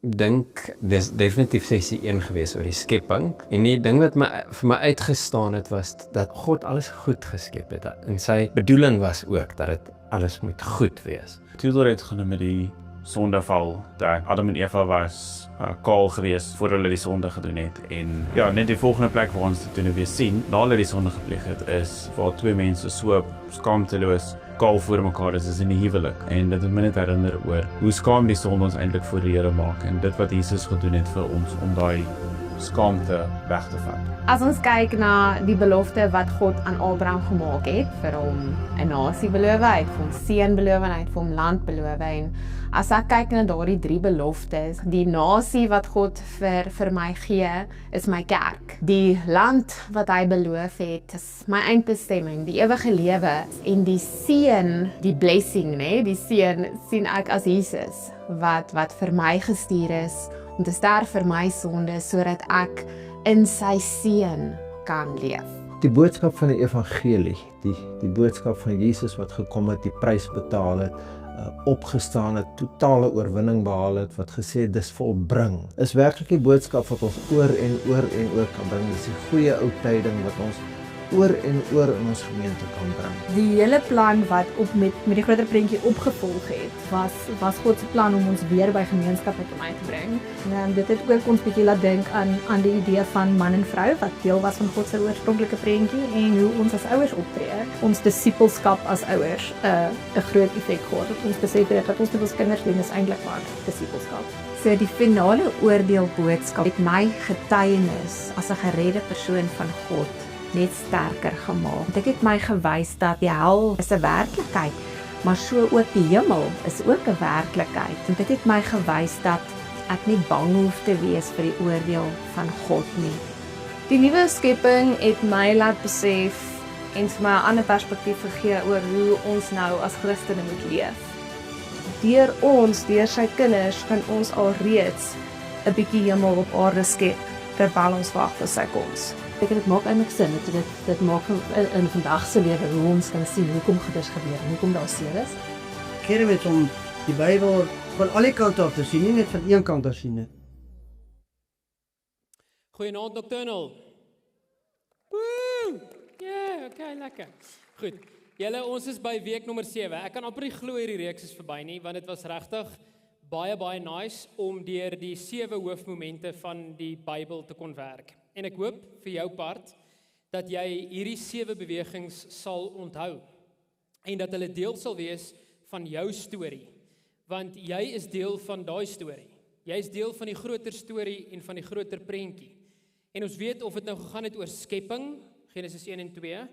dink, dis definitief sessie 1 gewees oor die skepping. En die ding wat vir my uitgestaan het, was dat God alles goed geskep het. En sy bedoeling was ook dat dit alles moet goed wees. Toe het genoem met die sondeval, dat Adam en Eva was kaal geweest voordat hulle die sonde gedoen het. En ja, net die volgende plek waar ons dit weer sien, nadat hulle die sonde gepleeg het, is waar twee mense so skaamteloos kaal voor mekaar is in die huwelik. En dit het my net herinner oor hoe skaam die sonde ons eintlik voor die Here maak en dit wat Jesus gedoen het vir ons om daai skaamte weg te vat. As ons kyk na die belofte wat God aan Abraham gemaak het, vir hom 'n nasie beloof, hy het vir hom seën beloof en hy het vir hom land beloof. En as ek kyk na daardie 3 beloftes, die nasie wat God vir my gee, is my kerk. Die land wat hy beloof het, is my eindbestemming, die ewige lewe. En die seën, die blessing, die seën sien ek as Jesus, wat vir my gestuur is, om te sterf vir my sonde, sodat ek in sy seën kan leef. Die boodskap van die evangelie, die boodskap van Jesus wat gekom het, die prys betaal het, opgestaan het, totale oorwinning behaal het, wat gesê het, dis volbring, is werklik die boodskap wat ons oor en oor kan bring. Dis die goeie ou tyding wat ons oor en oor in ons gemeente kan bring. Die hele plan wat met die groter prentjie opgevolg het, was God se plan om ons weer by gemeenskap met hom uit te bring. En dit het ook ons bietjie laat dink aan die idee van man en vrou, wat deel was van God se oorspronklike prentjie, en hoe ons as ouers optree. Ons disippelskap as ouers 'n groot effek gehad het. Ons besef het dat ons met ons kinders doen is eintlik maar disippelskap. So die finale oordeelboodskap het my getuienis as 'n geredde persoon van God net sterker gemaak. Dit het my gewys dat die hel is 'n werklikheid, maar so ook die hemel is ook 'n werklikheid. En dit het my gewys dat ek nie bang hoef te wees vir die oordeel van God nie. Die nuwe skepping het my laat besef en vir my 'n ander perspektief gegee oor hoe ons nou as Christene moet leef. Deur sy kinders, kan ons alreeds 'n bietjie hemel op aarde skep terwyl ons wag vir sy koms. Dit maak eintlik sin, dit maak in vandag se lewe hoe ons kan sien hoekom goeders gebeur, hoekom daar seer is. Keer met om die Bybel van alle kante af te sien, nie net van een kant af sien nie. Goeienaand Nocturnal. Woe! Ja, okay, lekker. Goed. Julle, ons is by week nommer 7. Ek kan amper nie glo hierdie reeks is verby nie, want dit was regtig baie nice om deur die 7 hoofmomente van die Bybel te kon werk. En ek hoop vir jou part dat jy hierdie 7 bewegings sal onthou en dat hulle deel sal wees van jou storie, want jy is deel van daai storie. Jy is deel van die groter storie en van die groter prentjie. En ons weet of dit nou gegaan het oor skepping, Genesis 1 en 2,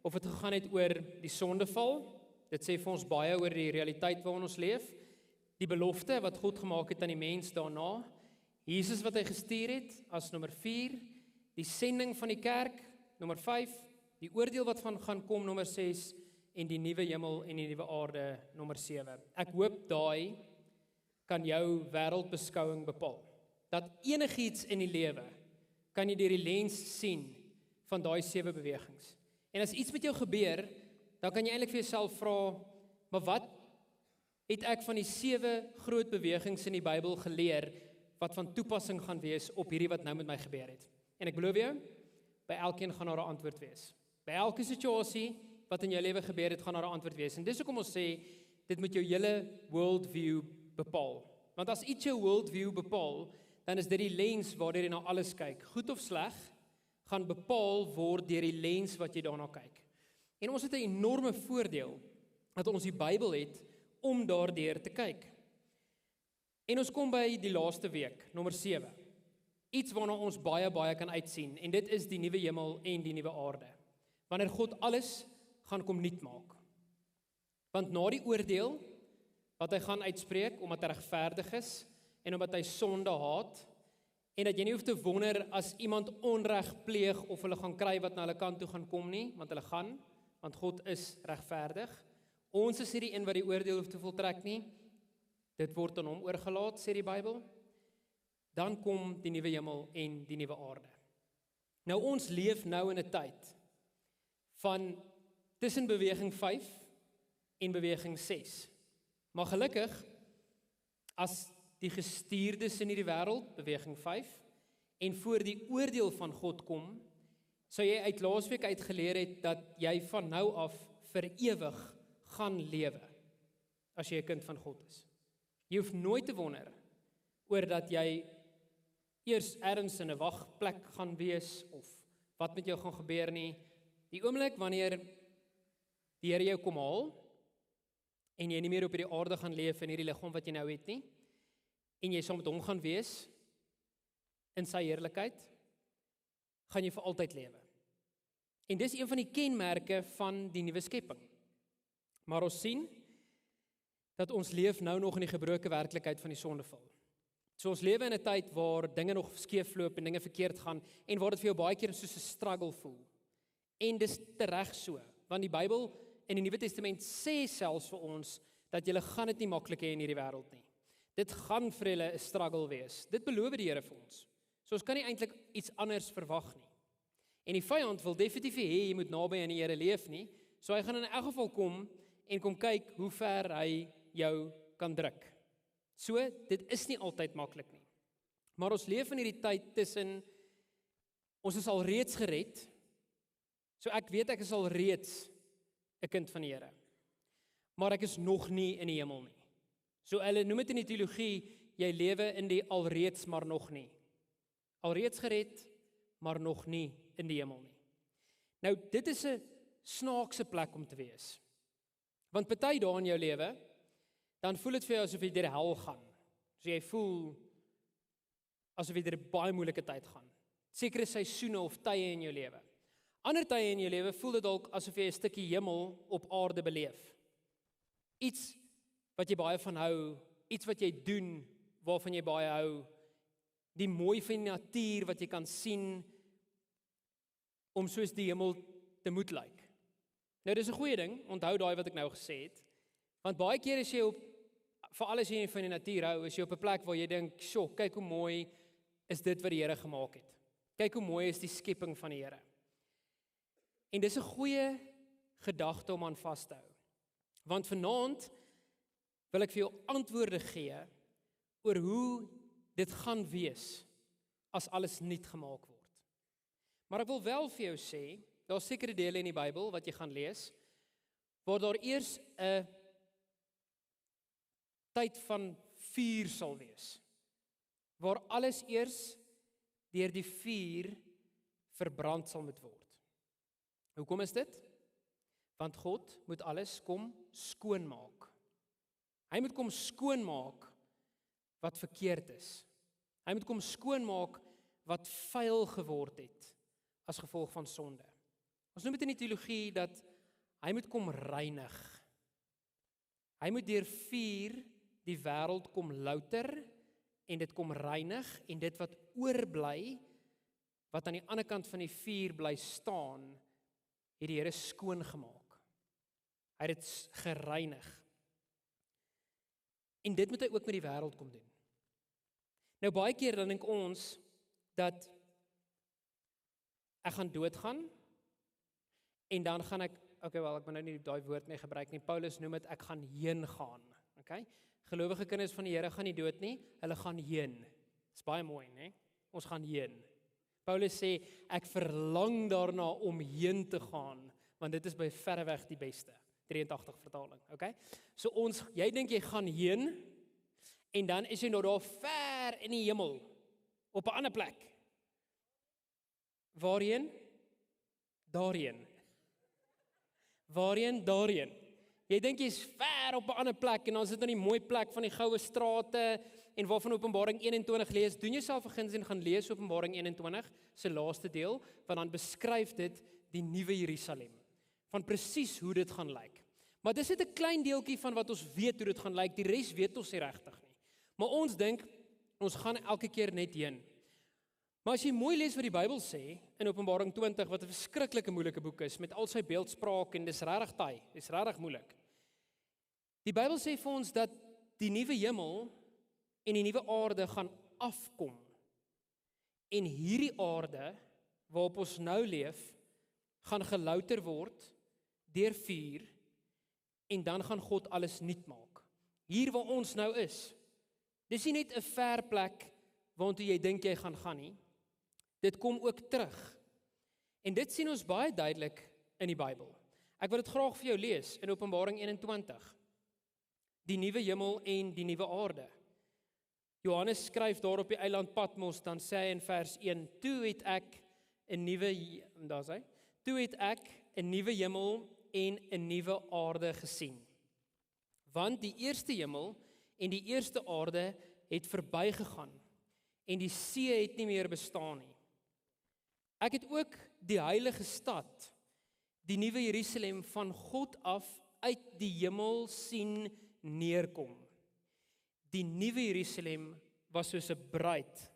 of dit gegaan het oor die sondeval, dit sê vir ons baie oor die realiteit waarin ons leef, die belofte wat God gemaak het aan die mens daarna, Jesus wat hy gestuur het as nommer 4, die sending van die kerk, nommer 5, die oordeel wat van gaan kom, nommer 6, en die nuwe hemel en die nuwe aarde, nommer 7. Ek hoop daai kan jou wêreldbeskouing bepaal. Dat enigiets in die lewe kan jy deur die lens sien van daai 7 bewegings. En as iets met jou gebeur, dan kan jy eintlik vir jouself vra, maar wat het ek van die 7 groot bewegings in die Bybel geleer, wat van toepassing gaan wees op hierdie wat nou met my gebeur het? En ek beloof jou, by elkeen gaan daar 'n antwoord wees. By elke situasie wat in jou lewe gebeur het, gaan daar 'n antwoord wees. En dis hoekom ons sê, dit moet jou hele worldview bepaal. Want as iets jou worldview bepaal, dan is dit die lens waardeur jy na alles kyk. Goed of sleg, gaan bepaal word deur die lens wat jy daarna kyk. En ons het 'n enorme voordeel, dat ons die Bybel het, om daardeur te kyk. En ons kom by die laaste week, nommer 7. Iets waarna ons baie kan uitsien, en dit is die nuwe hemel en die nuwe aarde. Wanneer God alles gaan kom nuut maak. Want na die oordeel, wat hy gaan uitspreek, omdat hy regverdig is, en omdat hy sonde haat, en dat jy nie hoef te wonder as iemand onreg pleeg, of hulle gaan kry wat na hulle kant toe gaan kom nie, want hulle gaan, want God is regverdig. Ons is nie die een wat die oordeel hoef te voltrek nie, dit word aan hom oorgelaat, sê die Bybel. Dan kom die nuwe hemel en die nuwe aarde. Nou ons leef nou in 'n tyd van tussen beweging 5 en beweging 6. Maar gelukkig, as die gestuurdes in hierdie wêreld, beweging 5, en voor die oordeel van God kom, sou jy uit laasweek uit geleer het dat jy van nou af vir ewig gaan lewe as jy 'n kind van God is. Jy hoef nooit te wonder oor dat jy eers ergens in 'n wagplek gaan wees of wat met jou gaan gebeur nie. Die oomblik wanneer die Here jou kom haal en jy nie meer op hierdie aarde gaan leef in hierdie liggaam wat jy nou het nie, en jy saam met hom gaan wees in sy heerlikheid, gaan jy vir altyd lewe. En dis een van die kenmerke van die nuwe skepping. Maar ons sien dat ons leef nou nog in die gebroke werklikheid van die sondeval. So ons lewe in 'n tyd waar dinge nog skeefloop en dinge verkeerd gaan en waar dit vir jou baie keer soos 'n struggle voel. En dis tereg so, want die Bybel in die Nuwe Testament sê selfs vir ons dat julle gaan dit nie maklik hê in hierdie wêreld nie. Dit gaan vir julle 'n struggle wees. Dit beloof die Here vir ons. So ons kan nie eintlik iets anders verwag nie. En die vyand wil definitief hê jy moet naby aan die Here leef nie. So hy gaan in elk geval kom en kom kyk hoe ver hy jou kan druk. So, dit is nie altyd maklik nie. Maar ons leef in hierdie tyd tussen, ons is al reeds gered, so ek weet ek is al reeds 'n kind van die Here, maar ek is nog nie in die hemel nie. So hulle noem dit in die teologie, jy lewe in die alreeds maar nog nie. Alreeds gered, maar nog nie in die hemel nie. Nou, dit is 'n snaakse plek om te wees. Want party dae in jou lewe, dan voel dit vir jou asof jy deur hel gaan. So jy voel asof jy deur 'n baie moeilike tyd gaan. Sekere seisoene of tye in jou lewe. Ander tye in jou lewe voel dit dalk asof jy 'n stukkie hemel op aarde beleef. Iets wat jy baie van hou, iets wat jy doen waarvan jy baie hou, die mooi van die natuur wat jy kan sien om soos die hemel te moet lyk. Nou dis 'n goeie ding, onthou daai wat ek nou gesê het, want baie keer as jy op veral as jy van die natuur hou, is jy op 'n plek waar jy dink, "Sjoe, kyk hoe mooi is dit wat die Here gemaak het. Kyk hoe mooi is die skepping van die Here." En dis 'n goeie gedagte om aan vas te hou. Want vanaand wil ek vir jou antwoorde gee oor hoe dit gaan wees as alles nuut gemaak word. Maar ek wil wel vir jou sê, daar's sekere dele in die Bybel wat jy gaan lees waar daar eers 'n tyd van vuur sal wees, waar alles eers deur die vuur verbrand sal moet word. Hoekom is dit? Want God moet alles kom skoonmaak. Hy moet kom skoonmaak wat verkeerd is. Hy moet kom skoonmaak wat vuil geword het as gevolg van sonde. Ons noem dit in die teologie dat hy moet kom reinig. Hy moet deur vuur die wêreld kom louter en dit kom reinig en dit wat oorbly, wat aan die ander kant van die vuur bly staan, het die Here skoon gemaak. Hy het dit gereinig. En dit moet hy ook met die wêreld kom doen. Nou baie keer dan dink ons dat ek gaan doodgaan en dan gaan ek, okay, wel ek moet nou nie daai woord mee gebruik nie. Paulus noem dit ek gaan heen gaan. Okay? Gelowige kinders van die Here gaan nie dood nie, hulle gaan heen. Dis baie mooi, né? Ons gaan heen. Paulus sê ek verlang daarna om heen te gaan, want dit is by verreweg die beste. 83 vertaling, okay? So jy dink jy gaan heen en dan is jy nou daar ver in die hemel op 'n ander plek. Waarheen? Daarheen. Waarheen? Daarheen. Jy dink jy's ver op 'n ander plek en dan sit in die mooi plek van die goue strate en waarvan Openbaring 21 lees. Doen jouself 'n guns en gaan lees Openbaring 21 se laaste deel, want dan beskryf dit die nuwe Jerusalem. Van presies hoe dit gaan lyk. Maar dis net 'n klein deeltjie van wat ons weet hoe dit gaan lyk. Die res weet ons nie regtig nie. Maar ons dink ons gaan elke keer net heen. Maar as jy mooi lees wat die Bybel sê in Openbaring 20 wat 'n verskriklike moeilike boek is met al sy beeldspraak en dis regtig taai, dis regtig moeilik. Die Bybel sê vir ons dat die nuwe hemel en die nuwe aarde gaan afkom. En hierdie aarde waarop ons nou leef, gaan gelouter word deur vuur en dan gaan God alles nuut maak. Hier waar ons nou is, Dis nie net 'n ver plek waartoe jy dink jy gaan nie. Dit kom ook terug. En dit sien ons baie duidelik in die Bybel. Ek wil dit graag vir jou lees in Openbaring 21. Die nuwe hemel en die nuwe aarde. Johannes skryf daar op die eiland Patmos, dan sê hy in vers 1: Toe het ek 'n nuwe hemel en 'n nuwe aarde gesien. Want die eerste hemel en die eerste aarde het verbygegaan en die see het nie meer bestaan nie. Ek het ook die heilige stad, die nuwe Jerusalem van God af uit die hemel sien neerkom. Die nuwe Jerusalem was soos 'n bruid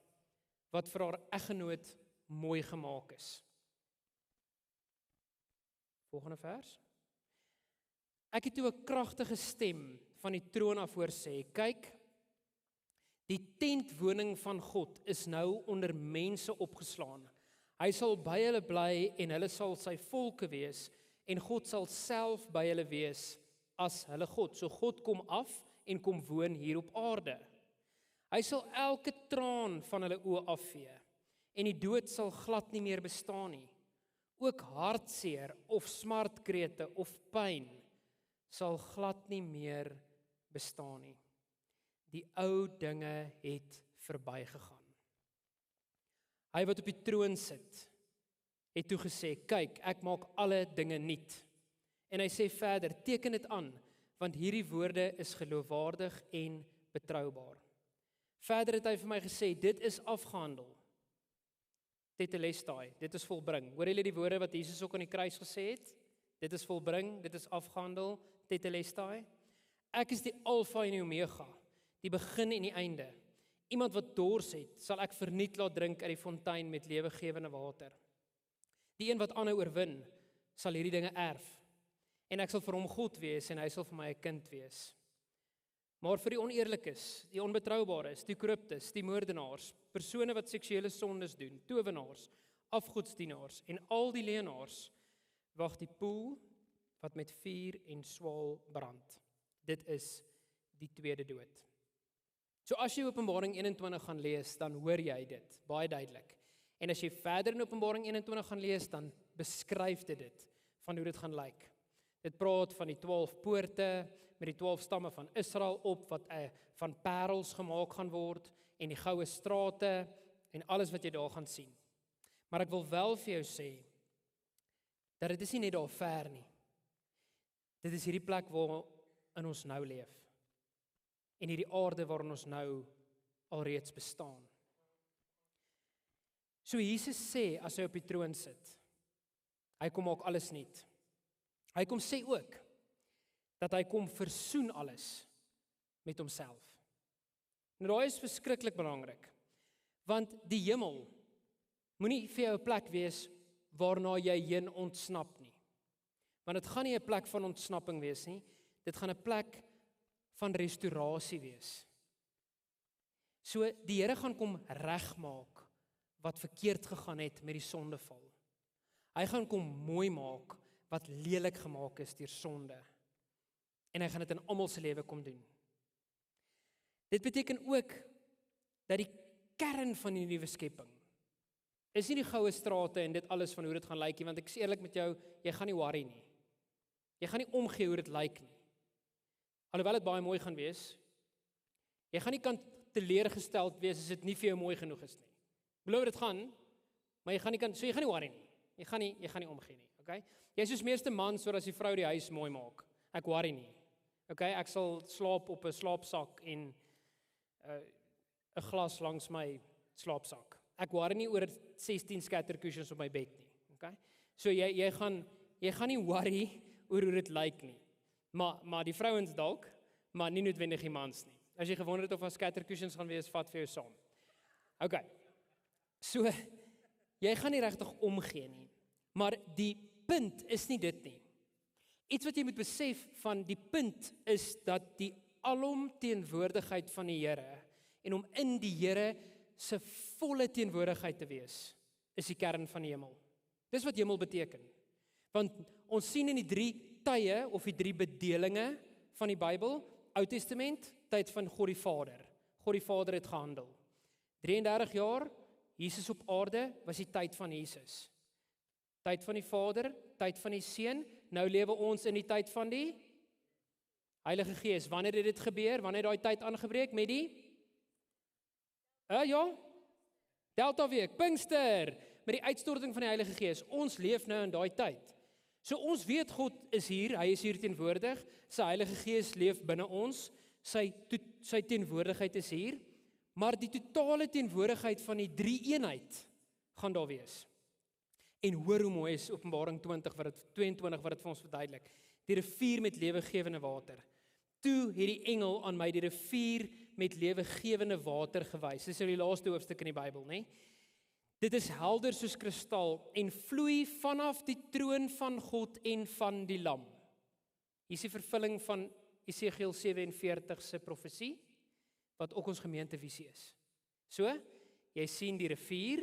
wat vir haar eggenoot mooi gemaak is. Volgende vers. Ek het toe 'n kragtige stem van die troon af hoor sê: Kyk, die tentwoning van God is nou onder mense opgeslaan. Hy sal by hulle bly en hulle sal sy volke wees en God sal self by hulle wees as hulle God. So God kom af en kom woon hier op aarde. Hy sal elke traan van hulle oë afvee en die dood sal glad nie meer bestaan nie. Ook hartseer of smartkrete of pyn sal glad nie meer bestaan nie. Die ou dinge het verbygegaan. Hy wat op die troon sit, het toe gesê: Kyk, ek maak alle dinge nuut. En hy sê verder: Teken dit aan, want hierdie woorde is geloofwaardig en betroubaar. Verder het hy vir my gesê: Dit is afgehandel. Tetelestai, dit is volbring. Hoor julle die woorde wat Jesus ook aan die kruis gesê het? Dit is volbring, dit is afgehandel, tetelestai. Ek is die Alfa en die Omega, die begin en die einde. Iemand wat dors het, sal ek verniet laat drink uit die fontein met lewegewende water. Die een wat ander oorwin, sal hierdie dinge erf. En ek sal vir hom God wees en hy sal vir my 'n kind wees. Maar vir die oneerlikes, die onbetroubares, die korruptes, die moordenaars, persone wat seksuele sondes doen, towenaars, afgodsdienaars en al die leenaars, wag die poel wat met vuur en swaal brand. Dit is die tweede dood. So as jy Openbaring 21 gaan lees, dan hoor jy dit baie duidelik. En as jy verder in Openbaring 21 gaan lees, dan beskryf dit van hoe dit gaan lyk. Dit praat van die 12 poorte met die 12 stamme van Israel op wat van parels gemaak gaan word en die goue strate en alles wat jy daar gaan sien. Maar ek wil wel vir jou sê dat dit is nie net daar ver nie. Dit is hierdie plek waar in ons nou leef. En hierdie aarde waarin ons nou alreeds bestaan. So Jesus sê as hy op die troon sit, hy kom maak alles nuut. Hy kom sê ook dat hy kom versoen alles met homself. Nou daai is verskriklik belangrik. Want die hemel moenie vir jou 'n plek wees waarna jy heen ontsnap nie. Want dit gaan nie 'n plek van ontsnapping wees nie. Dit gaan 'n plek van restaurasie wees. So die Here gaan kom regmaak wat verkeerd gegaan het met die sondeval. Hy gaan kom mooi maak wat lelik gemaak is deur sonde. En hy gaan dit in almal se lewe kom doen. Dit beteken ook dat die kern van die nuwe skepping is nie die goue strate en dit alles van hoe dit gaan lyk nie, want ek is eerlik met jou, jy gaan nie worry nie. Jy gaan nie omgee hoe dit lyk nie. Alhoewel dit baie mooi gaan wees, jy gaan nie kan teleurgesteld wees as dit nie vir jou mooi genoeg is nie. Beloof dit gaan, maar jy gaan nie worry nie. Jy gaan nie omgee nie, okay? Jy is soos meeste mans soos as die vrou die huis mooi maak. Ek worry nie. Okay, ek sal slaap op 'n slaapsak en 'n glas langs my slaapsak. Ek worry nie oor 16 scatter cushions op my bed nie, okay? So jy gaan nie worry oor hoe dit lyk nie. Maar die vrouens dalk, maar nie noodwendig die mans nie. As jy gewonder het of daar scatter cushions gaan wees, vat vir jou saam. Okay. So jy gaan nie regtig omgee nie. Maar die punt is nie dit nie. Iets wat jy moet besef van die punt is dat die alomteenwoordigheid van die Here en om in die Here se volle teenwoordigheid te wees, is die kern van die hemel. Dis wat hemel beteken. Want ons sien in die 3 tye of die 3 bedelinge van die Bybel, Ou Testament, tyd van God die Vader, God die Vader het gehandel. 33 jaar, Jesus op aarde, was die tyd van Jesus. Tyd van die Vader, tyd van die Seun, nou lewe ons in die tyd van die Heilige Gees. Wanneer het dit gebeur? Wanneer het daai tyd aangebreek met die? Ja? Delta week, Pinkster, met die uitstorting van die Heilige Gees. Ons leef nou in daai tyd. So ons weet God is hier, hy is hier teenwoordig, sy Heilige Gees leef binne ons, sy teenwoordigheid is hier, maar die totale teenwoordigheid van die drie eenheid gaan daar wees. En hoor hoe mooi is Openbaring 22 wat dit vir ons verduidelik. Die rivier met lewegewende water. Toe het die engel aan my die rivier met lewegewende water gewys. Dis die laaste hoofstuk in die Bybel, né? Dit is helder soos kristal en vloei vanaf die troon van God en van die Lam. Hier is die vervulling van Esegiel 47 se profesie, wat ook ons gemeentevisie is. So, jy sien die rivier,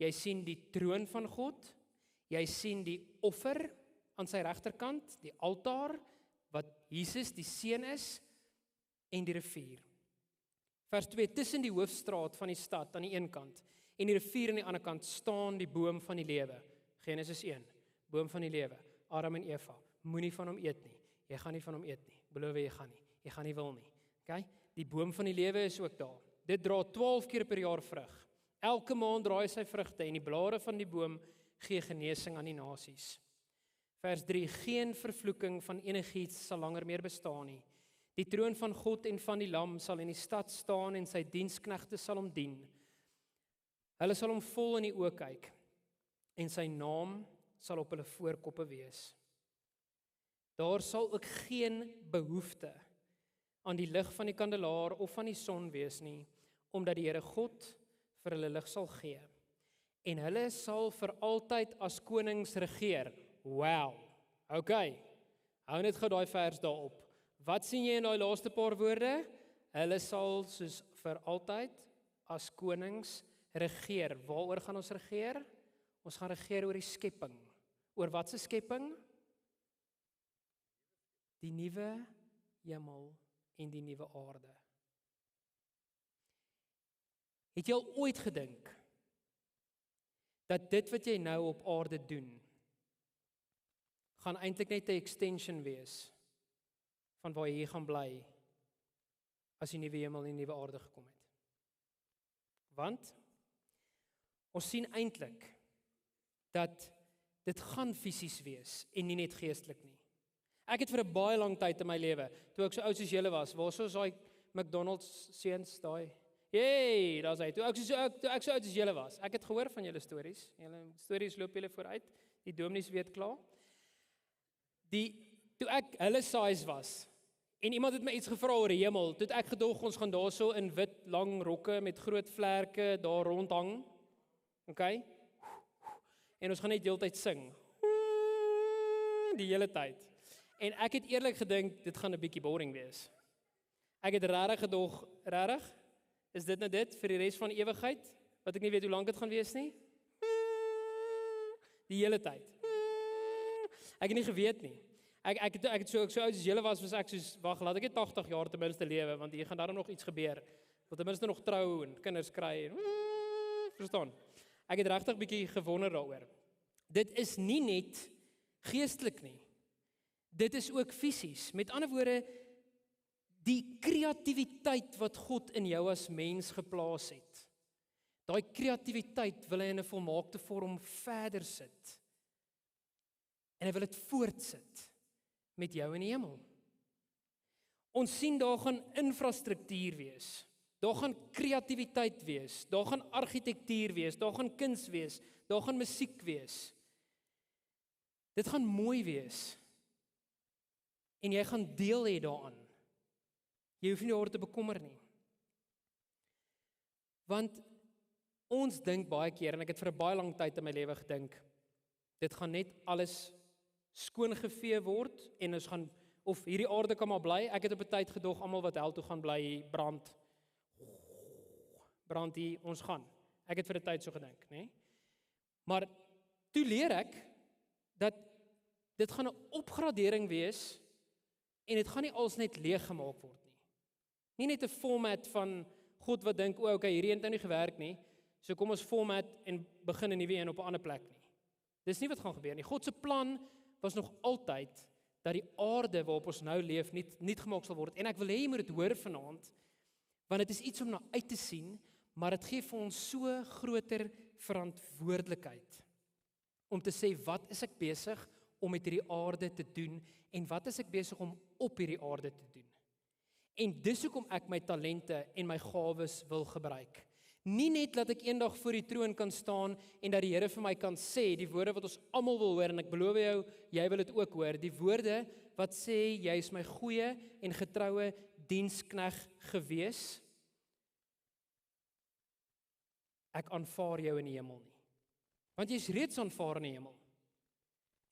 jy sien die troon van God, jy sien die offer aan sy regterkant, die altaar, wat Jesus die Seun is, en die rivier. Vers 2, tussen die hoofstraat van die stad aan die een kant, en die rivier aan die ander kant, staan die boom van die lewe. Genesis 1, boom van die lewe, Adam en Eva, moenie van hom eet nie, jy gaan nie van hom eet nie, beloof jy gaan nie, jy gaan nie wil nie. Okay? Die boom van die lewe is ook daar. Dit dra 12 keer per jaar vrug. Elke maand draai sy vrugte en die blare van die boom gee genesing aan die nasies. Vers 3, geen vervloeking van enigiets sal langer meer bestaan nie. Die troon van God en van die Lam sal in die stad staan en sy diensknegte sal hom dien. Hulle sal hom vol in die oë kyk en sy naam sal op hulle voorkoppe wees. Daar sal ook geen behoefte aan die lig van die kandelaar of van die son wees nie, omdat die Here God vir hulle lig sal gee. En hulle sal vir altyd as konings regeer. Wow, okay, hou net gou daai vers daarop. Wat sien jy in daai laaste paar woorde? Hulle sal soos vir altyd as konings regeer. Waaroor gaan ons regeer? Ons gaan regeer oor die skepping. Oor wat se skepping? Die nuwe hemel en die nuwe aarde. Het jy al ooit gedink dat dit wat jy nou op aarde doen, gaan eintlik net 'n extension wees van waar jy hier gaan bly as die nuwe hemel en die nuwe aarde gekom het? Want ons sien eintlik dat dit gaan fisies wees en nie net geestelik nie. Ek het vir 'n baie lang tyd in my lewe, toe ek so oud soos julle was, waar soos daai McDonald's seuns daai. Hey, daar's hy. Toe ek so oud soos julle was. Ek het gehoor van julle stories. Julle stories loop julle vooruit. Die dominees weet klaar. Toe ek hulle size was en iemand het my iets gevra oor die hemel, toe het ek gedog ons gaan daarso in wit lang rokke met groot vlerke daar rondhang. Okay? En ons gaan net heeltyd sing. Die hele tyd. En ek het eerlik gedink dit gaan 'n bietjie boring wees. Ek het regtig gedog, regtig? Is dit nou dit vir die res van ewigheid? Wat ek nie weet hoe lank dit gaan wees nie? Die hele tyd. Ek het nie geweet nie. Ek het so oud as julle was ek soos, wag, laat ek net 80 jaar ten minste lewe, want hier gaan daar nog iets gebeur. Wil ten minste nog trou en kinders kry en verstaan. Ek het regtig bietjie gewonder daaroor. Dit is nie net geestelik nie. Dit is ook fisies. Met ander woorde, die kreatiwiteit wat God in jou as mens geplaas het. Daai kreatiwiteit wil hy in 'n volmaakte vorm verder sit. En hy wil dit voortsit met jou in die hemel. Ons sien daar gaan infrastruktuur wees. Daar gaan kreatiwiteit wees. Daar gaan argitektuur wees. Daar gaan kuns wees. Daar gaan musiek wees. Dit gaan mooi wees. En jy gaan deel hê daaraan. Jy hoef nie oor te bekommer nie. Want ons dink baie keer, en ek het vir 'n baie lang tyd in my lewe gedink, dit gaan net alles skoongevee word en ons gaan, of hierdie aarde kan maar bly. Ek het op 'n tyd gedog almal wat hel toe gaan bly brand hier ons gaan. Ek het vir 'n tyd so gedink, nê? Maar toe leer ek dat dit gaan 'n opgradering wees en dit gaan nie als net leeg gemaak word nie. Nie net 'n format van God wat dink, o, okay, hierdie het nou nie gewerk nie, so kom ons format en begin 'n nuwe een op 'n ander plek nie. Dis nie wat gaan gebeur nie. God se plan was nog altyd dat die aarde waarop ons nou leef nie gemaak sal word. En ek wil hê jy moet dit hoor vanaand, want dit is iets om na uit te sien, maar dit gee vir ons so groter verantwoordelikheid om te sê, wat is ek besig om met hierdie aarde te doen en wat is ek besig om op hierdie aarde te doen? En dis hoekom ek my talente en my gawes wil gebruik. Nie net dat ek eendag voor die troon kan staan en dat die Here vir my kan sê die woorde wat ons almal wil hoor en ek beloof jou, jy wil dit ook hoor, die woorde wat sê jy is my goeie en getroue diensknegt gewees. Ek aanvaar jou in die hemel nie. Want jy's reeds aanvaar in die hemel.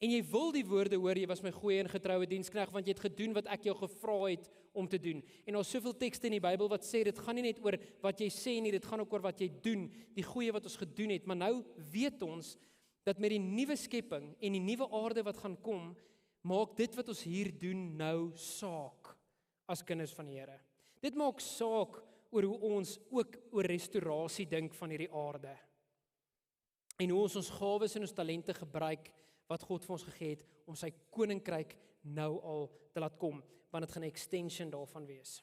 En jy wil die woorde hoor, jy was my goeie en getroue diensknegt, want jy het gedoen wat ek jou gevra het om te doen. En daar's soveel tekste in die Bybel wat sê, dit gaan nie net oor wat jy sê nie, dit gaan ook oor wat jy doen, die goeie wat ons gedoen het. Maar nou weet ons, dat met die nuwe skepping en die nuwe aarde wat gaan kom, maak dit wat ons hier doen nou saak, as kinders van die Here. Dit maak saak oor hoe ons ook oor restaurasie dink van hierdie aarde. En hoe ons gawes en ons talente gebruik, wat God vir ons gegee het, om sy koninkryk nou al te laat kom, want dit gaan 'n extension daarvan wees.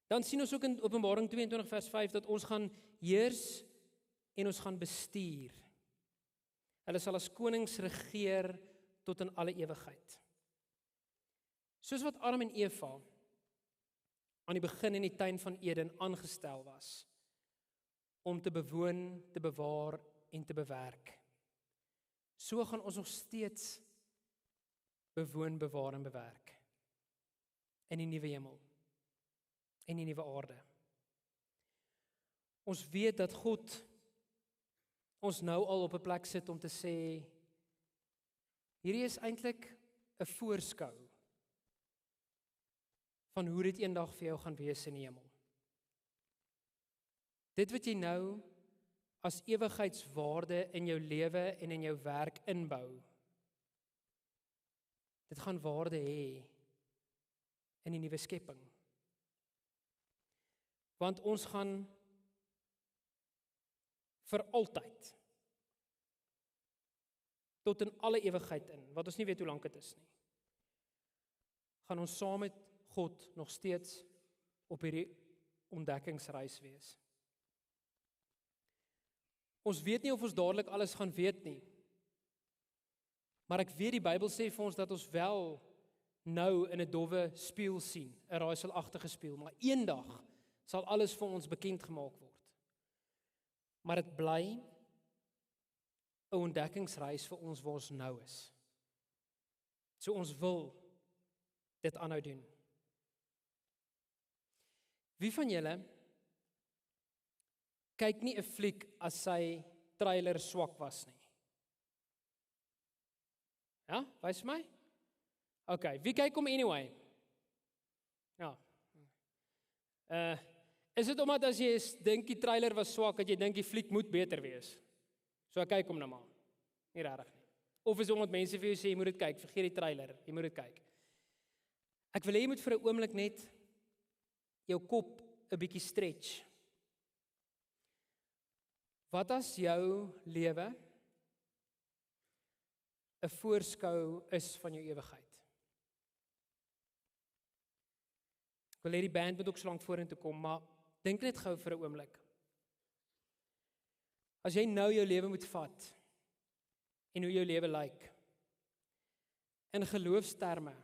Dan sien ons ook in Openbaring 22 vers 5, dat ons gaan heers en ons gaan bestuur. Hulle sal as konings regeer tot in alle ewigheid. Soos wat Adam en Eva aan die begin in die tuin van Eden aangestel was, om te bewoon, te bewaar en te bewerk. So gaan ons nog steeds bewoon, bewaar en bewerk in die nuwe hemel en die nuwe aarde. Ons weet dat God ons nou al op 'n plek sit om te sê, hierdie is eintlik 'n voorskou van hoe dit eendag vir jou gaan wees in die hemel. Dit wat jy nou as ewigheidswaarde in jou lewe en in jou werk inbou, dit gaan waarde hê in die nuwe skepping. Want ons gaan vir altyd, tot in alle ewigheid in, wat ons nie weet hoe lank dit is nie, gaan ons saam met God nog steeds op hierdie ontdekkingsreis wees. Ons weet nie of ons dadelik alles gaan weet nie. Maar ek weet die Bybel sê vir ons dat ons wel nou in 'n dowwe spieël sien, 'n raaiselagtige spieël, maar eendag sal alles vir ons bekend gemaak word. Maar dit bly 'n ontdekkingsreis vir ons waar ons nou is. So ons wil dit aanhou doen. Wie van julle kyk nie 'n fliek as sy trailer swak was nie? Ja, wys my? Okay, wie kyk hom anyway? Ja. Is dit omdat as jy dink die trailer was swak, dat jy dink die fliek moet beter wees? So ek kyk hom nou maar. Nie regtig nie. Of is omdat mense vir jou sê jy moet dit kyk, vergeet die trailer, jy moet dit kyk. Ek wil hê jy moet vir 'n oomblik net jou kop 'n bietjie stretch. Wat as jou lewe 'n voorskou is van jou ewigheid? Ek wil hê die band moet ook so lank vorentoe kom, maar dink net gou vir 'n oomblik. As jy nou jou lewe moet vat en hoe jou lewe lyk in geloofsterme,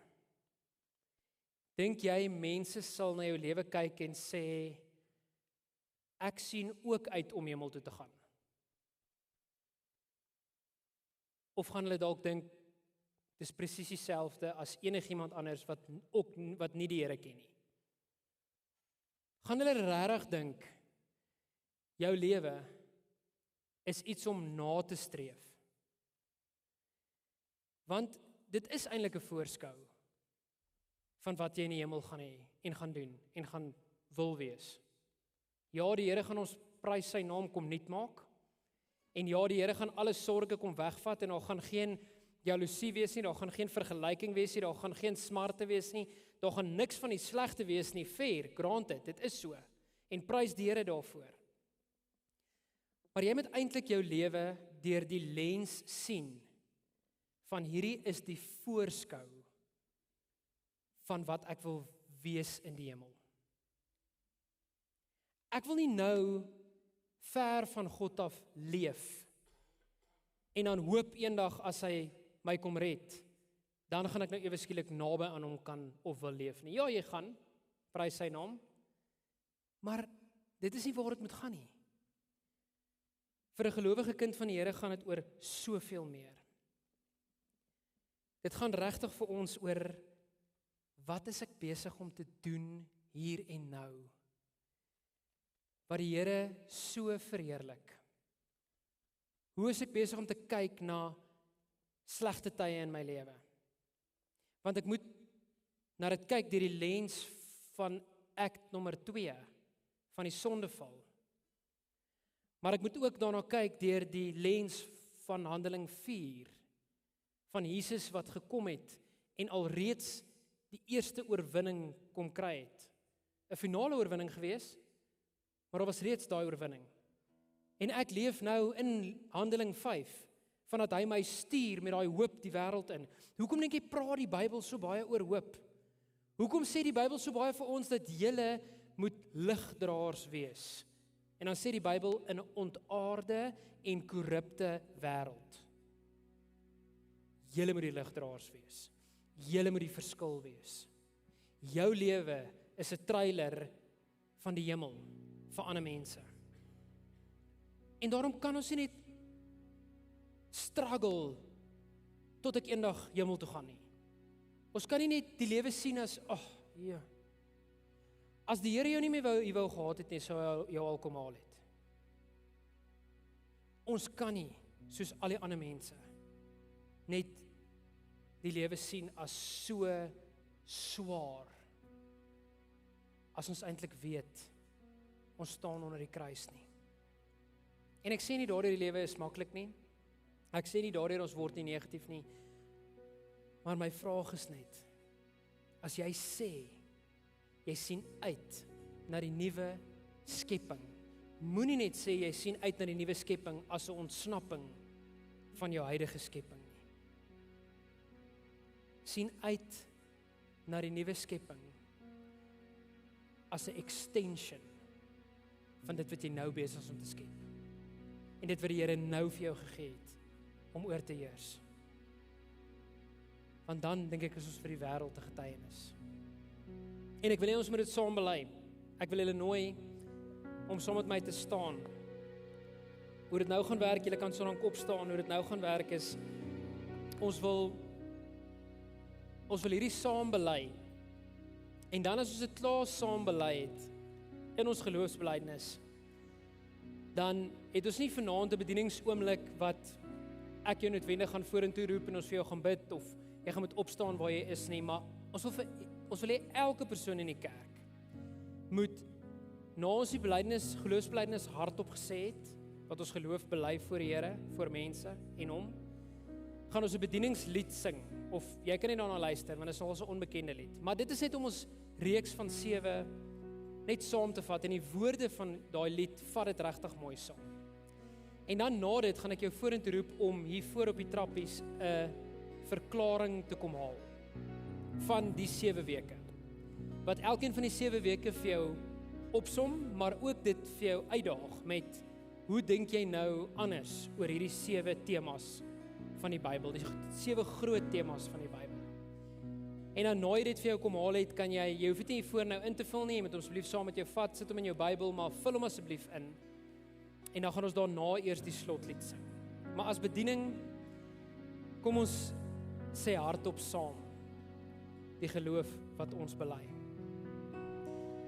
dink jy mense sal na jou lewe kyk en sê, ek sien ook uit om hemel toe te gaan? Of gaan hulle dalk dink, dis presies dieselfde as enigiemand anders wat nie die Here ken nie? Gaan hulle regtig dink, jou lewe is iets om na te streef? Want dit is eintlik 'n voorskou van wat jy in die hemel gaan hê en gaan doen en gaan wil wees. Ja, die Here gaan ons prys sy naam kom nuut maak. En ja, die Here gaan alle sorges kom wegvat en daar gaan geen jaloesie wees nie, daar gaan geen vergelyking wees nie, daar gaan geen smarte wees nie, daar gaan niks van die slegte wees nie, fair, granted, dit is so. En prys die Here daarvoor. Maar jy moet eintlik jou lewe deur die lens sien van hierdie is die voorskou van wat ek wil wees in die hemel. Ek wil nie nou ver van God af leef en dan hoop eendag as hy my kom red, dan gaan ek nou ewe skielik naby aan hom kan of wil leef nie. Ja, jy gaan, prys sy naam, maar dit is nie waar dit moet gaan nie. Vir 'n gelowige kind van die Here gaan dit oor soveel meer. Dit gaan regtig vir ons oor wat is ek besig om te doen hier en nou? Wat die Here so verheerlik. Hoe is ek besig om te kyk na slegte tye in my lewe? Want ek moet na dit kyk deur die lens van act nommer 2 van die sondeval. Maar ek moet ook daarna kyk deur die lens van Handeling 4 van Jesus wat gekom het en alreeds die eerste oorwinning kom kry het. 'n Finale oorwinning gewees, maar daar was reeds daai oorwinning. En ek leef nou in Handeling 5 vandat hy my stuur met daai hoop die wêreld in. Hoekom dink jy praat die Bybel so baie oor hoop? Hoekom sê die Bybel so baie vir ons dat julle moet ligdraers wees? En dan sê die Bybel in 'n ontaarde en korrupte wêreld. Julle moet die ligdraers wees. Julle moet die verskil wees. Jou lewe is 'n trailer van die hemel vir ander mense. En daarom kan ons nie net struggle tot ek eendag hemel toe gaan nie. Ons kan nie net die lewe sien as, ja. As die Here jou nie meer wou gehad het nie, sou hy jou al kom haal het. Ons kan nie, soos al die ander mense, net die lewe sien as so swaar, as ons eintlik weet, ons staan onder die kruis nie. En ek sê nie daardeur die lewe is maklik nie, ek sê nie daardeur ons word nie negatief nie, maar my vraag is net, as jy sê, jy sien uit na die nuwe skepping, moenie net sê jy sien uit na die nuwe skepping as 'n ontsnapping van jou huidige skepping nie. Sien uit na die nuwe skepping as 'n extension van dit wat jy nou besig is om te skep. En dit wat die Here nou vir jou gegee het om oor te heers. Want dan dink ek is ons vir die wêreld 'n getuienis. En ek wil hê ons moet dit saam bely. Ek wil julle nooi om saam met my te staan. Hoe dit nou gaan werk, julle kan so lank opstaan, hoe dit nou gaan werk is, ons wil hierdie saam bely. En dan as ons dit klaar saam bely het, in ons geloofsbelijdenis, dan het ons nie vanaand 'n bedieningsoomblik wat ek jou noodwendig gaan vorentoe roep en ons vir jou gaan bid, of jy gaan moet opstaan waar jy is nie, maar ons wil hê elke persoon in die kerk moet na ons die belydenis, geloofsbelydenis hardop gesê het, wat ons geloof bely voor die Here, voor mense en hom, gaan ons 'n bedieningslied sing, of jy kan nie daarna luister, want dit is al 'n onbekende lied, maar dit is net om ons reeks van 7 net saam te vat, en die woorde van daai lied vat dit regtig mooi saam. En dan na dit gaan ek jou vorentoe roep om hier voor op die trappies 'n verklaring te kom haal van die 7 weke. Wat elkeen van die 7 weke vir jou opsom, maar ook dit vir jou uitdaag met hoe dink jy nou anders oor hierdie 7 temas van die Bybel, die 7 groot temas van die Bybel. En dan nou jy dit vir jou kom haal het, kan jy hoef dit nie voor nou in te vul nie, jy moet asseblief saam met jou vat, sit hom in jou Bybel, maar vul hom asseblief in. En dan gaan ons daarna eers die slotlied sing. Maar as bediening, kom ons sê hardop saam die geloof wat ons bely.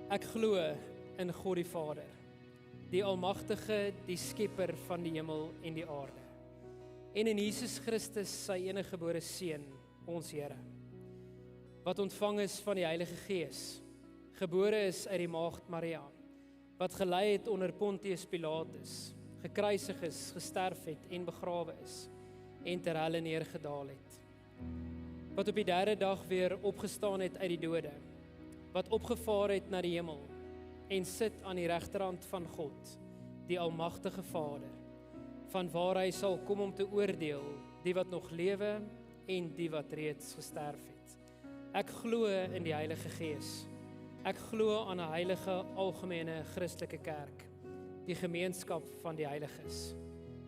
Ek glo in God die Vader, die Almagtige, die Skepper van die hemel en die aarde. En in Jesus Christus, sy eniggebore Seun, ons Here, wat ontvang is van die Heilige Gees, gebore is uit die Maagd Maria, wat gelei het onder Pontius Pilatus, gekruisig is, gesterf het en begrawe is, en ter helle neergedaal het, wat op die 3de dag weer opgestaan het uit die dode, wat opgevaar het na die hemel, en sit aan die regterhand van God, die almagtige Vader, van waar hy sal kom om te oordeel, die wat nog lewe en die wat reeds gesterf het. Ek glo in die Heilige Gees. Ek glo aan 'n heilige algemene Christelike kerk, die gemeenskap van die heiliges,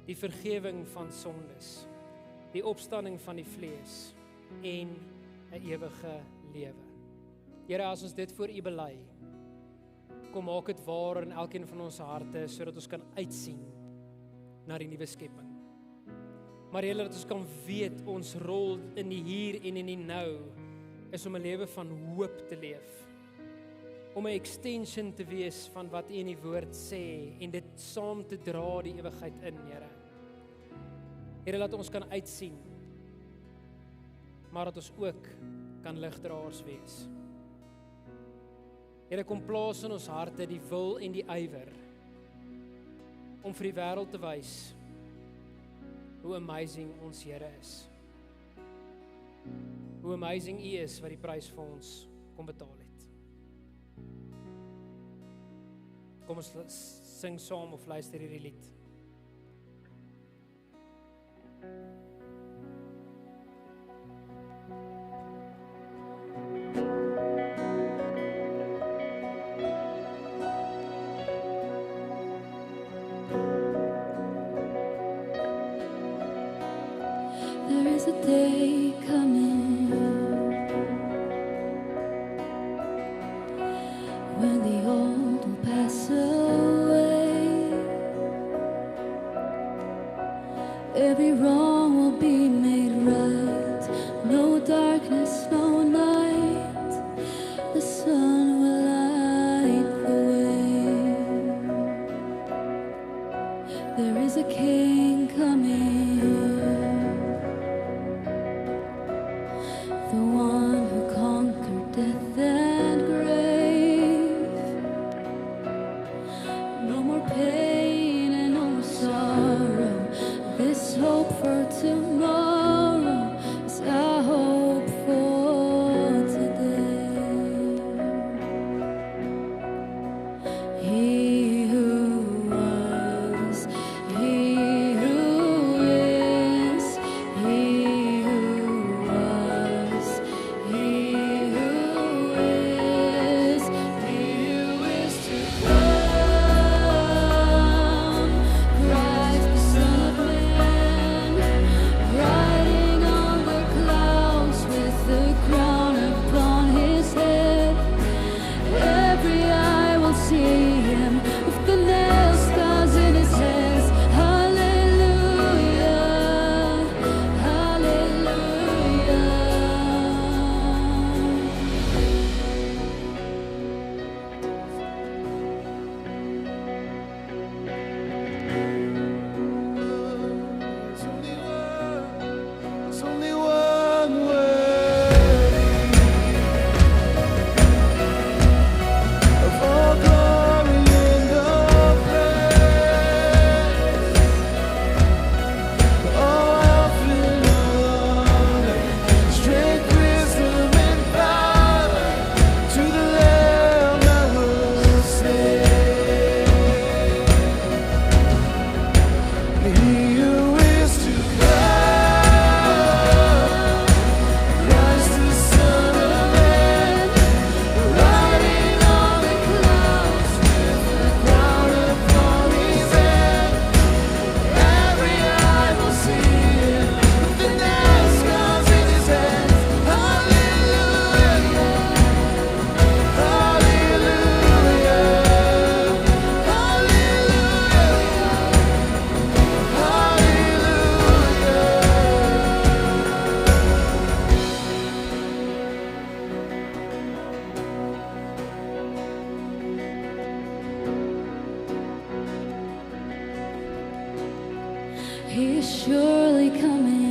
die vergewing van sondes, die opstanding van die vlees en 'n ewige lewe. Here, as ons dit voor U bely, kom maak dit waar in elkeen van ons harte, sodat ons kan uitsien na die nuwe skepping. Maar Here, dat ons kan weet ons rol in die hier en in die nou is om 'n lewe van hoop te leef, om 'n extension te wees van wat U in die woord sê en dit saam te dra die ewigheid in, Here. Here, laat ons kan uitsien, maar dat ons ook kan ligdraers wees. Here, kom plaas in ons harte die wil en die ywer om vir die wêreld te wys hoe amazing ons Here is. Hoe amazing U is wat die prys vir ons kom betaal het. Kom ons sing saam of luister hierdie lied. There is a day coming when the old will pass away. Every wrong will be made right. No darkness, no night. The sun will light the way. There is a king coming, the one who conquered death and grave. No more pain and no more sorrow. This hope for tomorrow is our hope for today. He who was, he who is, he who was, he who is, he who is to come, Christ the Son of Man, riding on the clouds with the crown upon his head. Every eye will see him with the nail scars in his hands. Hallelujah, hallelujah. There's only one way of all glory and all praise, all Alpha and Omega, strength, wisdom, and power to the Lamb that was slain. He who is to come, Christ the Son of Man, riding on the clouds with the crown upon his head. Every eye will see him with the nail scars in his hands. Hallelujah, hallelujah, He is surely coming.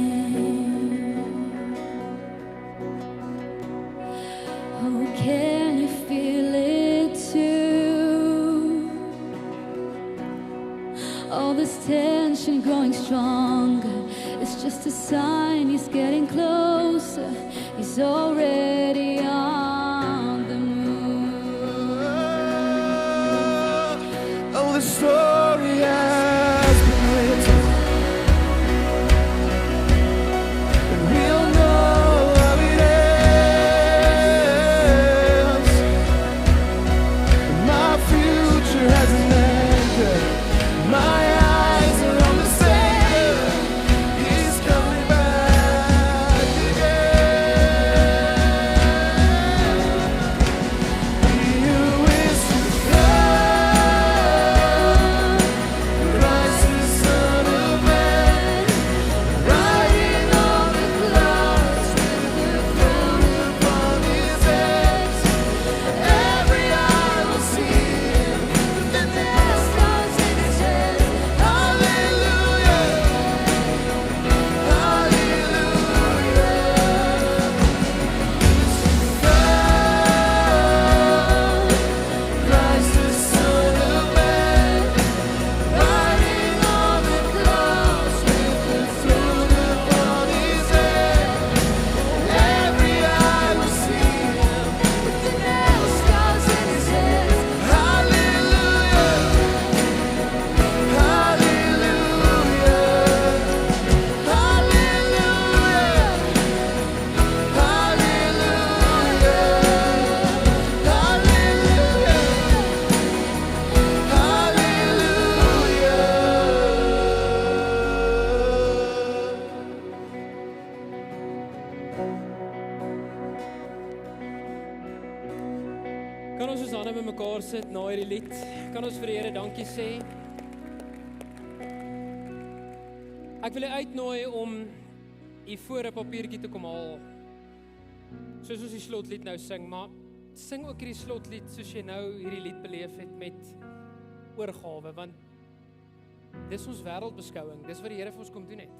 Oh, can you feel it too? All this tension growing stronger. It's just a sign he's getting closer. He's already on the move. mekaar sit na hierdie lied, kan ons vir die Here dankie sê. Ek wil u uitnooi om u voor 'n papiertjie te kom haal. Soos ons die slotlied nou sing, maar sing ook hierdie slotlied soos jy nou hierdie lied beleef het met oorgawe, want dis ons wêreldbeskouing, dis wat die Here vir ons kom doen het.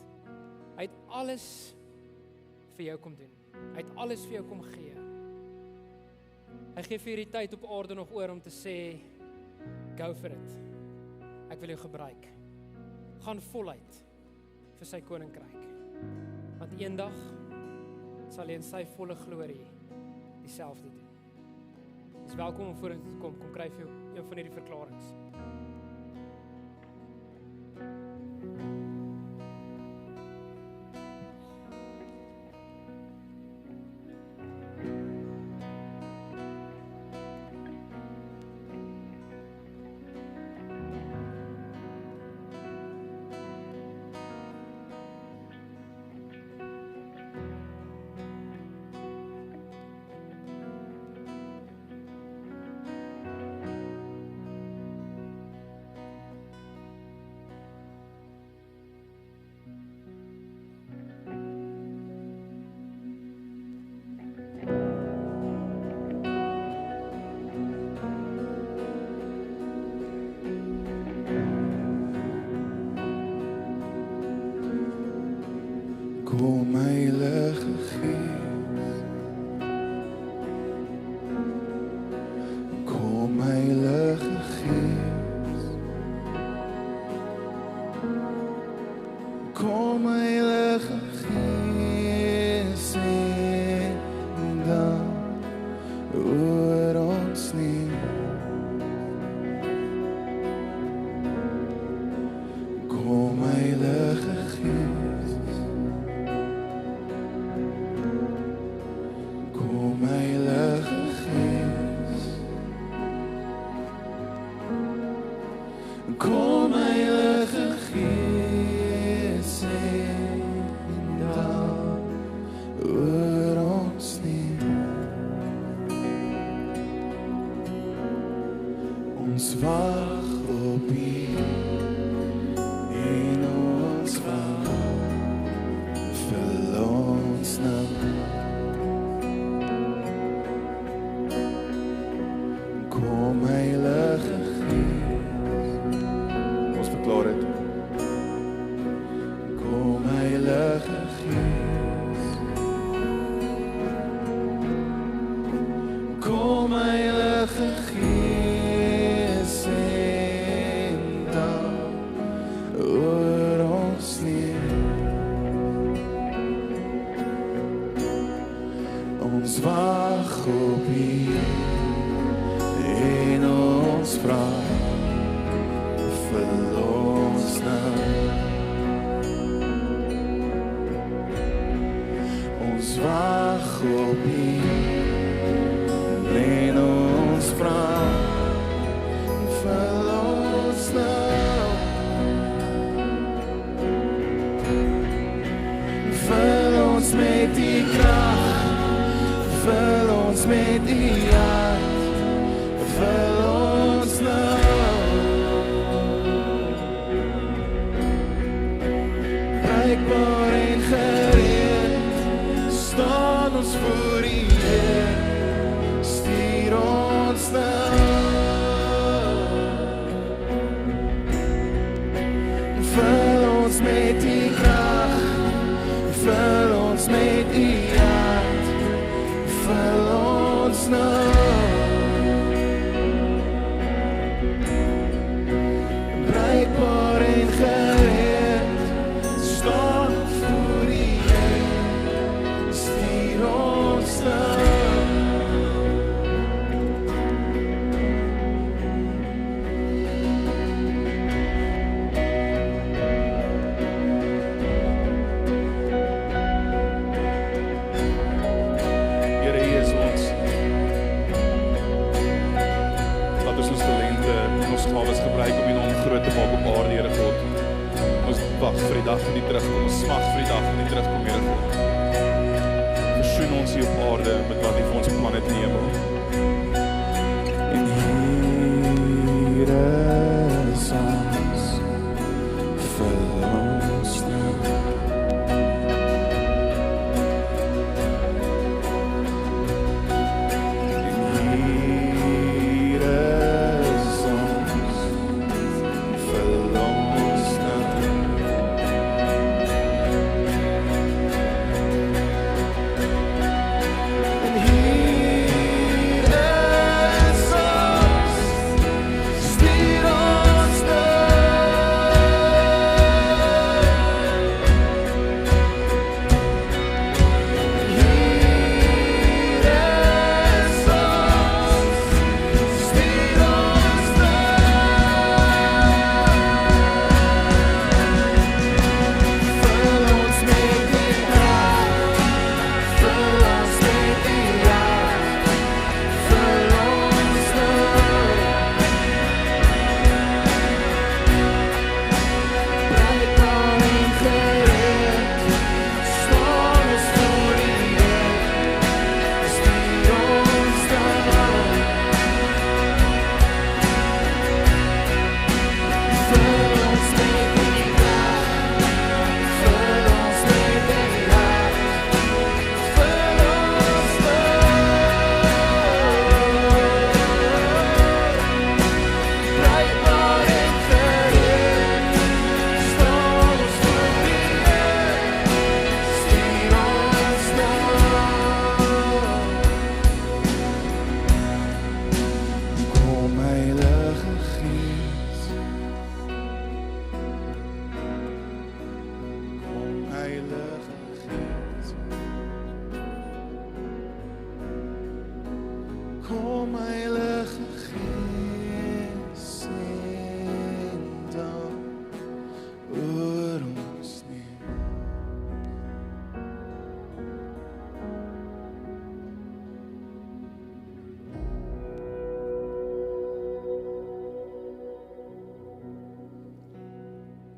Hy het alles vir jou kom doen. Hy het alles vir jou kom gee. Hy gee vir hierdie tyd op aarde nog oor om te sê, go for it. Ek wil jou gebruik. Gaan voluit vir sy koninkryk. Want eendag sal jy in sy volle glorie dieselfde doen. Jy is welkom om vorentoe te kom kry vir jou van hierdie verklaringe. Kom Heilige Gees, kom Heilige Gees, kom Heilige Gees en dan oor ons neem. Kom Heilige Gees, kom Heilige Gees, kom Heilige Gees en dan oor ons neem. Ons wag op U en ons wag vir ons nou. Kom Heilige Gees, ons verklaar het. Kom Heilige Gees, kom Heilige Gees en dan oor ons neem. Ons wag op U en ons vra vir ons nou. Ons wag op U en ons vra vir ons nou. Vul ons met U krag, vul ons met U hart, vul ons nou. Bruikbaar en gereed, staan ons voor U Heer, stuur ons nou. Vul ons met U krag, vul ons met U hart, vul ons nou. Bruikbaar en gereed, staan voor U Heer, stuur ons nou. Here, U is ons. Laat ons talente en ons gawes gebruik om U naam groot te maak op aarde, Here God. Ons wag vir die dag van U terugkom, ons smag vir die dag van U terugkom, Here God. Versoen ons hier op aarde met wat U vir ons plan het in die hemel. En is ons verlossing. Kom Heilige Gees en dan oor ons neem.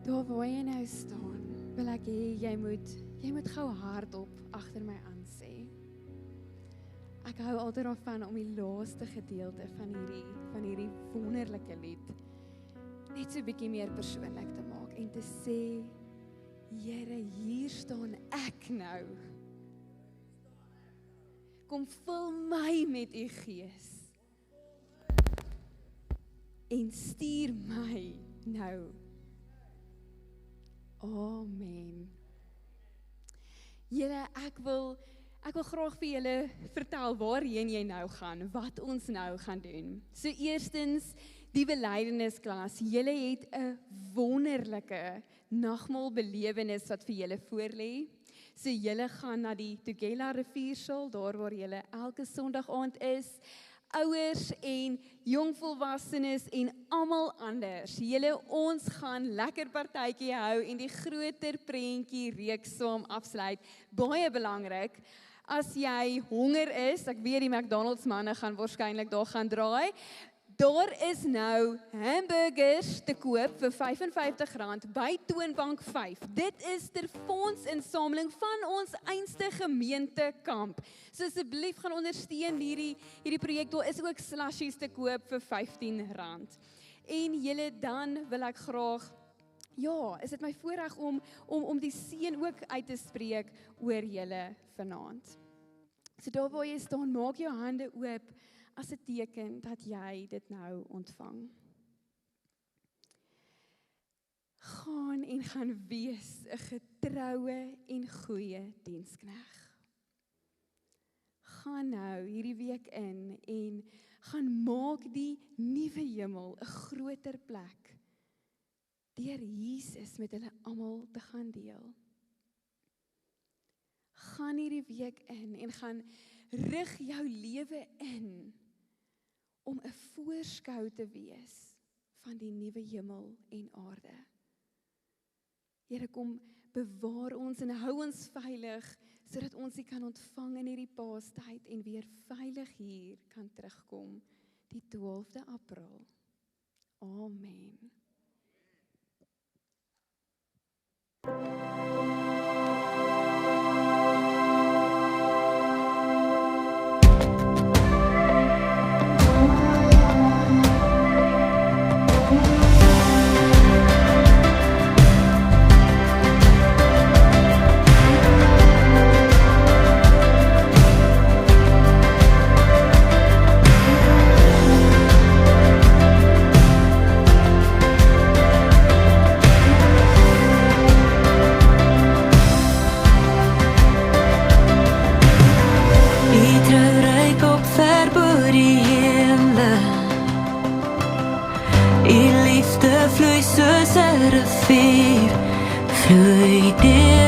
Daar waar jy nou staan, wil ek hê jy moet gou hardop agter my aan sê. Ek hou altyd daarvan om die laaste gedeelte van hierdie wonderlike lied net so 'n bietjie meer persoonlik te maak en te sê, Here, hier staan ek nou. Kom vul my met u Gees en stuur my nou. Amen. Here, ek wil graag vir julle vertel waarheen jy nou gaan, wat ons nou gaan doen. So eerstens, die belydennisklas. Julle het 'n wonderlike nagmaalbelewenis wat vir julle voorlê. So julle gaan na die Tugela riviersaal, daar waar julle elke Sondag aand is. Ouers en jongvolwassenes en almal anders. Ons gaan lekker partytjie hou en die groter prentjie reeks saam afsluit. Baie belangrik. As jy honger is, ek weet die McDonald's manne gaan waarskynlik daar gaan draai. Daar is nou hamburgers te koop vir R55 by Toonbank 5. Dit is ter fondsinsameling van ons einste gemeentekamp. So asseblief gaan ondersteun hierdie projek. Daar is ook slushies te koop vir R15. En julle dan wil ek graag, is dit my voorreg om die seën ook uit te spreek oor julle vanaand. So daar waar jy staan, maak jou hande oop as 'n teken dat jy dit nou ontvang. Gaan wees 'n getroue en goeie dienskneg. Gaan nou hierdie week in en gaan maak die nuwe hemel 'n groter plek deur Jesus met hulle almal te gaan deel. Gaan hierdie week in en gaan rig jou lewe in om 'n voorskou te wees van die nuwe hemel en aarde. Here, kom bewaar ons en hou ons veilig sodat ons dit kan ontvang in hierdie Paastyd en weer veilig hier kan terugkom die 12de April. Amen. soos 'n rivier vloei deur